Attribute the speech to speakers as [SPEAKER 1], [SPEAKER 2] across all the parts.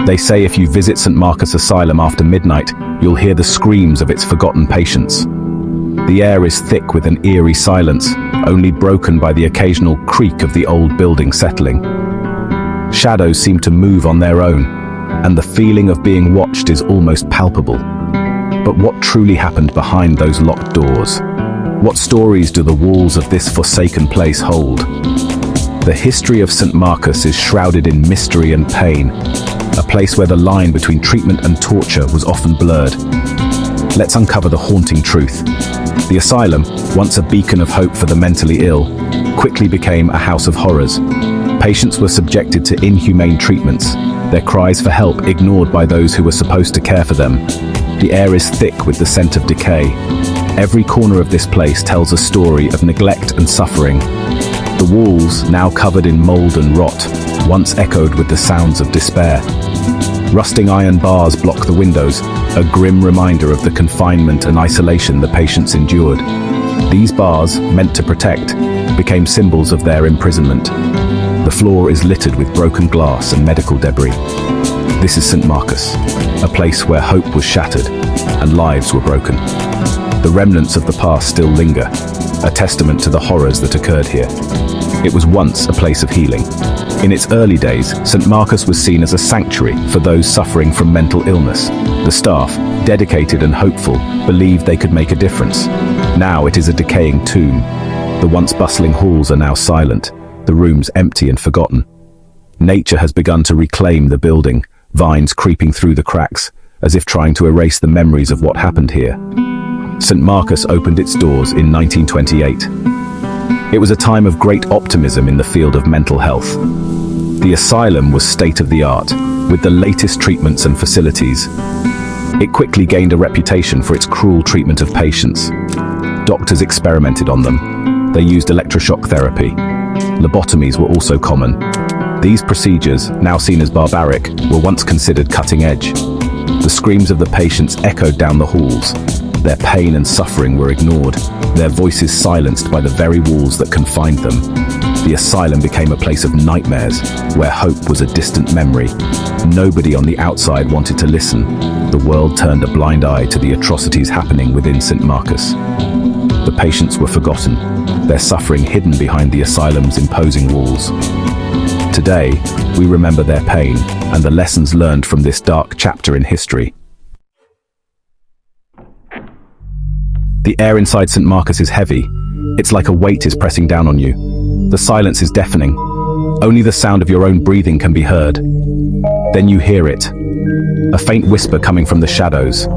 [SPEAKER 1] They say if you visit St. Marcus Asylum after midnight, you'll hear the screams of its forgotten patients. The air is thick with an eerie silence, only broken by the occasional creak of the old building settling. Shadows seem to move on their own, and the feeling of being watched is almost palpable. But what truly happened behind those locked doors? What stories do the walls of this forsaken place hold? The history of St. Marcus is shrouded in mystery and pain, a place where the line between treatment and torture was often blurred. Let's uncover the haunting truth. The asylum, once a beacon of hope for the mentally ill, quickly became a house of horrors. Patients were subjected to inhumane treatments, their cries for help ignored by those who were supposed to care for them. The air is thick with the scent of decay. Every corner of this place tells a story of neglect and suffering. The walls, now covered in mold and rot, once echoed with the sounds of despair. Rusting iron bars block the windows, a grim reminder of the confinement and isolation the patients endured. These bars, meant to protect, became symbols of their imprisonment. The floor is littered with broken glass and medical debris. This is St. Marcus, a place where hope was shattered and lives were broken. The remnants of the past still linger, a testament to the horrors that occurred here. It was once a place of healing. In its early days, St. Marcus was seen as a sanctuary for those suffering from mental illness. The staff, dedicated and hopeful, believed they could make a difference. Now it is a decaying tomb. The once bustling halls are now silent, the rooms empty and forgotten. Nature has begun to reclaim the building, vines creeping through the cracks, as if trying to erase the memories of what happened here. St. Marcus opened its doors in 1928. It was a time of great optimism in the field of mental health. The asylum was state-of-the-art, with the latest treatments and facilities. It quickly gained a reputation for its cruel treatment of patients. Doctors experimented on them. They used electroshock therapy. Lobotomies were also common. These procedures, now seen as barbaric, were once considered cutting-edge. The screams of the patients echoed down the halls. Their pain and suffering were ignored, their voices silenced by the very walls that confined them. The asylum became a place of nightmares, where hope was a distant memory. Nobody on the outside wanted to listen. The world turned a blind eye to the atrocities happening within St. Marcus. The patients were forgotten, their suffering hidden behind the asylum's imposing walls. Today, we remember their pain and the lessons learned from this dark chapter in history. The air inside St. Marcus is heavy. It's like a weight is pressing down on you. The silence is deafening. Only the sound of your own breathing can be heard. Then you hear it, a faint whisper coming from the shadows.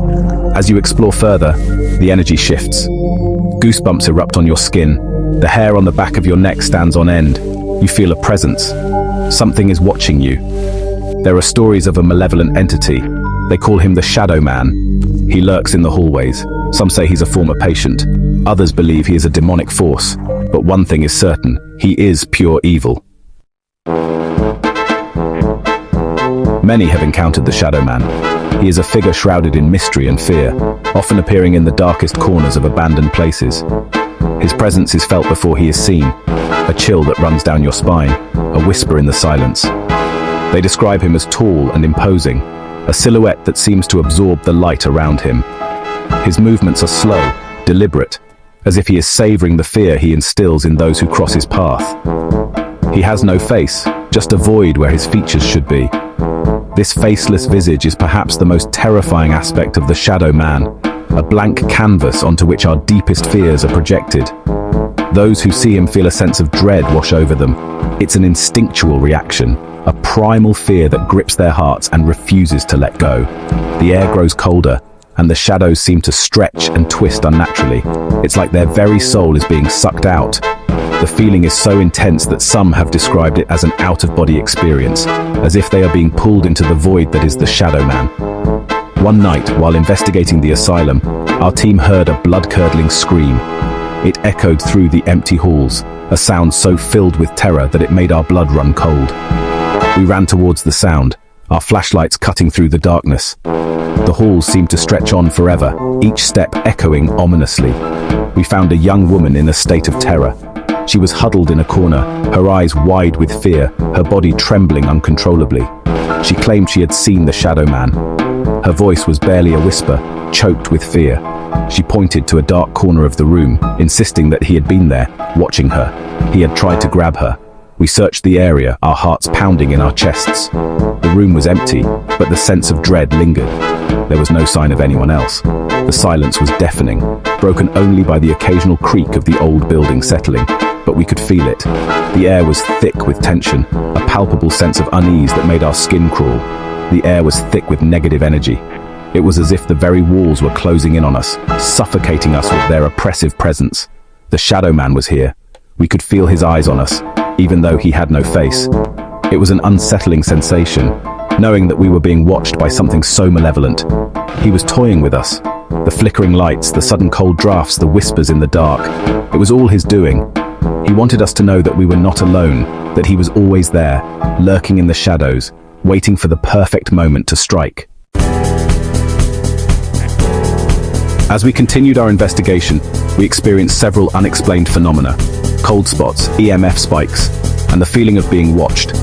[SPEAKER 1] As you explore further, the energy shifts. Goosebumps erupt on your skin. The hair on the back of your neck stands on end. You feel a presence. Something is watching you. There are stories of a malevolent entity. They call him the Shadow Man. He lurks in the hallways. Some say he's a former patient. Others believe he is a demonic force. But one thing is certain, he is pure evil. Many have encountered the Shadow Man. He is a figure shrouded in mystery and fear, often appearing in the darkest corners of abandoned places. His presence is felt before he is seen, a chill that runs down your spine, a whisper in the silence. They describe him as tall and imposing, a silhouette that seems to absorb the light around him. His movements are slow, deliberate, as if he is savoring the fear he instills in those who cross his path. He has no face, just a void where his features should be. This faceless visage is perhaps the most terrifying aspect of the Shadow Man, a blank canvas onto which our deepest fears are projected. Those who see him feel a sense of dread wash over them. It's an instinctual reaction, a primal fear that grips their hearts and refuses to let go. The air grows colder, and the shadows seem to stretch and twist unnaturally. It's like their very soul is being sucked out. The feeling is so intense that some have described it as an out-of-body experience, as if they are being pulled into the void that is the Shadow Man. One night, while investigating the asylum, our team heard a blood-curdling scream. It echoed through the empty halls, a sound so filled with terror that it made our blood run cold. We ran towards the sound, our flashlights cutting through the darkness. The halls seemed to stretch on forever, each step echoing ominously. We found a young woman in a state of terror. She was huddled in a corner, her eyes wide with fear, her body trembling uncontrollably. She claimed she had seen the shadow man. Her voice was barely a whisper, choked with fear. She pointed to a dark corner of the room, insisting that he had been there, watching her. He had tried to grab her. We searched the area, our hearts pounding in our chests. The room was empty, but the sense of dread lingered. There was no sign of anyone else. The silence was deafening, broken only by the occasional creak of the old building settling, but we could feel it. The air was thick with tension, a palpable sense of unease that made our skin crawl. The air was thick with negative energy. It was as if the very walls were closing in on us, suffocating us with their oppressive presence. The shadow man was here. We could feel his eyes on us, even though he had no face. It was an unsettling sensation, knowing that we were being watched by something so malevolent. He was toying with us. The flickering lights, the sudden cold drafts, the whispers in the dark. It was all his doing. He wanted us to know that we were not alone, that he was always there, lurking in the shadows, waiting for the perfect moment to strike. As we continued our investigation, we experienced several unexplained phenomena: cold spots, EMF spikes, and the feeling of being watched.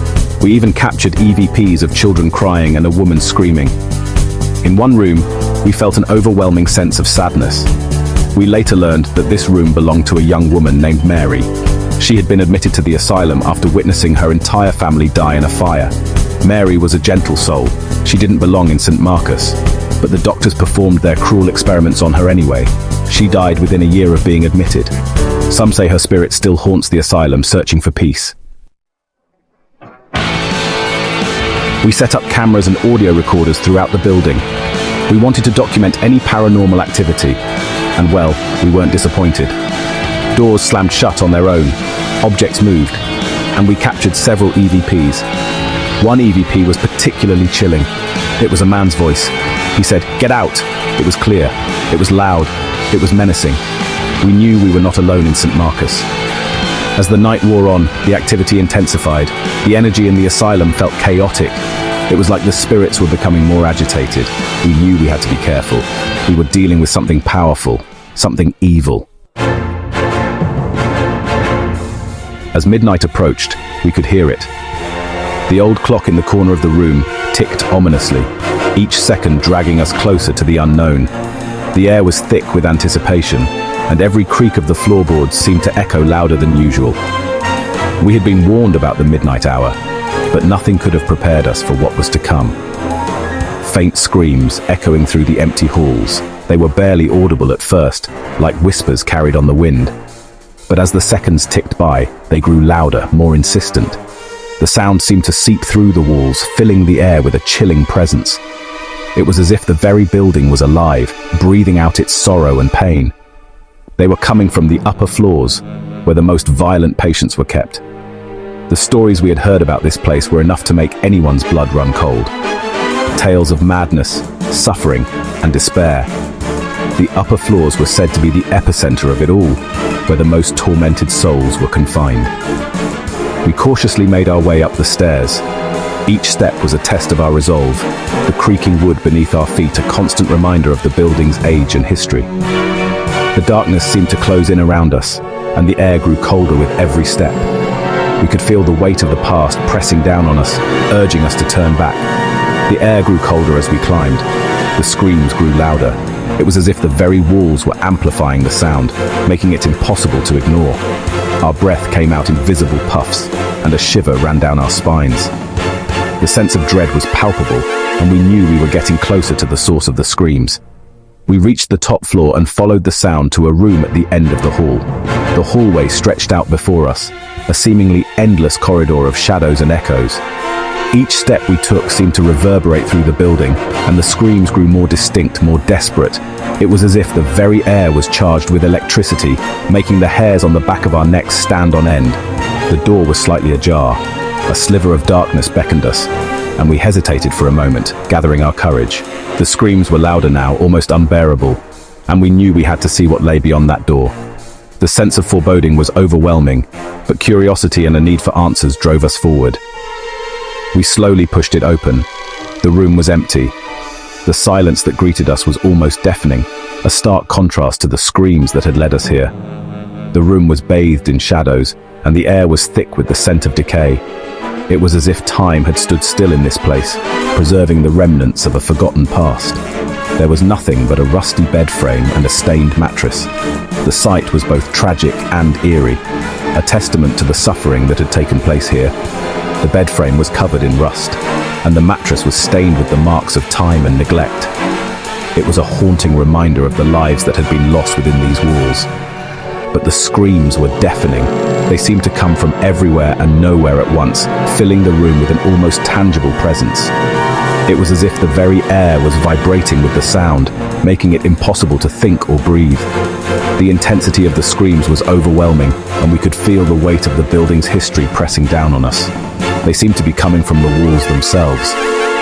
[SPEAKER 1] We even captured EVPs of children crying and a woman screaming. In one room, we felt an overwhelming sense of sadness. We later learned that this room belonged to a young woman named Mary. She had been admitted to the asylum after witnessing her entire family die in a fire. Mary was a gentle soul. She didn't belong in St. Marcus, but the doctors performed their cruel experiments on her anyway. She died within a year of being admitted. Some say her spirit still haunts the asylum, searching for peace. We set up cameras and audio recorders throughout the building. We wanted to document any paranormal activity, and well, we weren't disappointed. Doors slammed shut on their own, objects moved, and we captured several EVPs. One EVP was particularly chilling. It was a man's voice. He said, "Get out!" It was clear. It was loud. It was menacing. We knew we were not alone in St. Marcus. As the night wore on, the activity intensified. The energy in the asylum felt chaotic. It was like the spirits were becoming more agitated. We knew we had to be careful. We were dealing with something powerful, something evil. As midnight approached, we could hear it. The old clock in the corner of the room ticked ominously, each second dragging us closer to the unknown. The air was thick with anticipation, and every creak of the floorboards seemed to echo louder than usual. We had been warned about the midnight hour, but nothing could have prepared us for what was to come. Faint screams echoing through the empty halls. They were barely audible at first, like whispers carried on the wind. But as the seconds ticked by, they grew louder, more insistent. The sound seemed to seep through the walls, filling the air with a chilling presence. It was as if the very building was alive, breathing out its sorrow and pain. They were coming from the upper floors, where the most violent patients were kept. The stories we had heard about this place were enough to make anyone's blood run cold. Tales of madness, suffering, and despair. The upper floors were said to be the epicenter of it all, where the most tormented souls were confined. We cautiously made our way up the stairs. Each step was a test of our resolve, the creaking wood beneath our feet a constant reminder of the building's age and history. The darkness seemed to close in around us, and the air grew colder with every step. We could feel the weight of the past pressing down on us, urging us to turn back. The air grew colder as we climbed. The screams grew louder. It was as if the very walls were amplifying the sound, making it impossible to ignore. Our breath came out in visible puffs, and a shiver ran down our spines. The sense of dread was palpable, and we knew we were getting closer to the source of the screams. We reached the top floor and followed the sound to a room at the end of the hall. The hallway stretched out before us, a seemingly endless corridor of shadows and echoes. Each step we took seemed to reverberate through the building, and the screams grew more distinct, more desperate. It was as if the very air was charged with electricity, making the hairs on the back of our necks stand on end. The door was slightly ajar. A sliver of darkness beckoned us, and we hesitated for a moment, gathering our courage. The screams were louder now, almost unbearable, and we knew we had to see what lay beyond that door. The sense of foreboding was overwhelming, but curiosity and a need for answers drove us forward. We slowly pushed it open. The room was empty. The silence that greeted us was almost deafening, a stark contrast to the screams that had led us here. The room was bathed in shadows, and the air was thick with the scent of decay. It was as if time had stood still in this place, preserving the remnants of a forgotten past. There was nothing but a rusty bed frame and a stained mattress. The sight was both tragic and eerie, a testament to the suffering that had taken place here. The bed frame was covered in rust, and the mattress was stained with the marks of time and neglect. It was a haunting reminder of the lives that had been lost within these walls. But the screams were deafening. They seemed to come from everywhere and nowhere at once, filling the room with an almost tangible presence. It was as if the very air was vibrating with the sound, making it impossible to think or breathe. The intensity of the screams was overwhelming, and we could feel the weight of the building's history pressing down on us. They seemed to be coming from the walls themselves.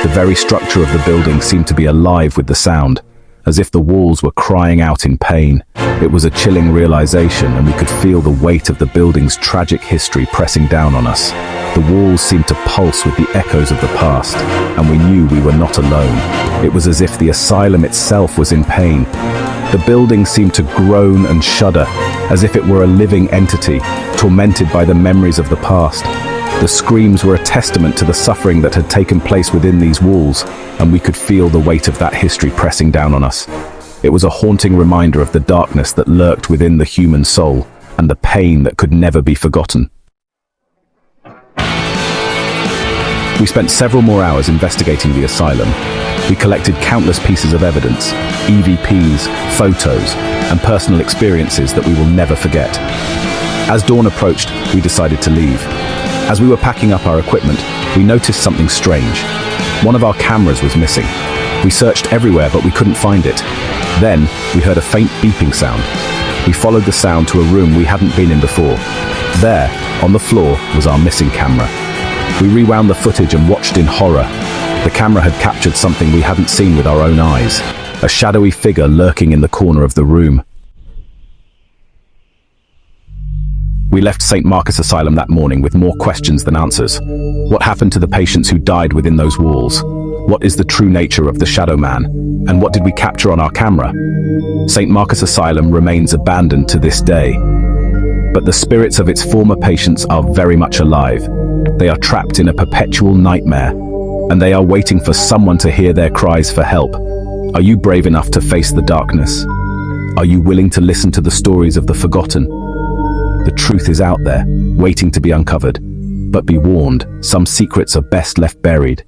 [SPEAKER 1] The very structure of the building seemed to be alive with the sound, as if the walls were crying out in pain. It was a chilling realization, and we could feel the weight of the building's tragic history pressing down on us. The walls seemed to pulse with the echoes of the past, and we knew we were not alone. It was as if the asylum itself was in pain. The building seemed to groan and shudder, as if it were a living entity, tormented by the memories of the past. The screams were a testament to the suffering that had taken place within these walls, and we could feel the weight of that history pressing down on us. It was a haunting reminder of the darkness that lurked within the human soul, and the pain that could never be forgotten. We spent several more hours investigating the asylum. We collected countless pieces of evidence, EVPs, photos, and personal experiences that we will never forget. As dawn approached, we decided to leave. As we were packing up our equipment, we noticed something strange. One of our cameras was missing. We searched everywhere, but we couldn't find it. Then, we heard a faint beeping sound. We followed the sound to a room we hadn't been in before. There, on the floor, was our missing camera. We rewound the footage and watched in horror. The camera had captured something we hadn't seen with our own eyes, a shadowy figure lurking in the corner of the room. We left St. Marcus Asylum that morning with more questions than answers. What happened to the patients who died within those walls? What is the true nature of the Shadow Man? And what did we capture on our camera? St. Marcus Asylum remains abandoned to this day, but the spirits of its former patients are very much alive. They are trapped in a perpetual nightmare, and they are waiting for someone to hear their cries for help. Are you brave enough to face the darkness? Are you willing to listen to the stories of the forgotten? The truth is out there, waiting to be uncovered. But be warned, some secrets are best left buried.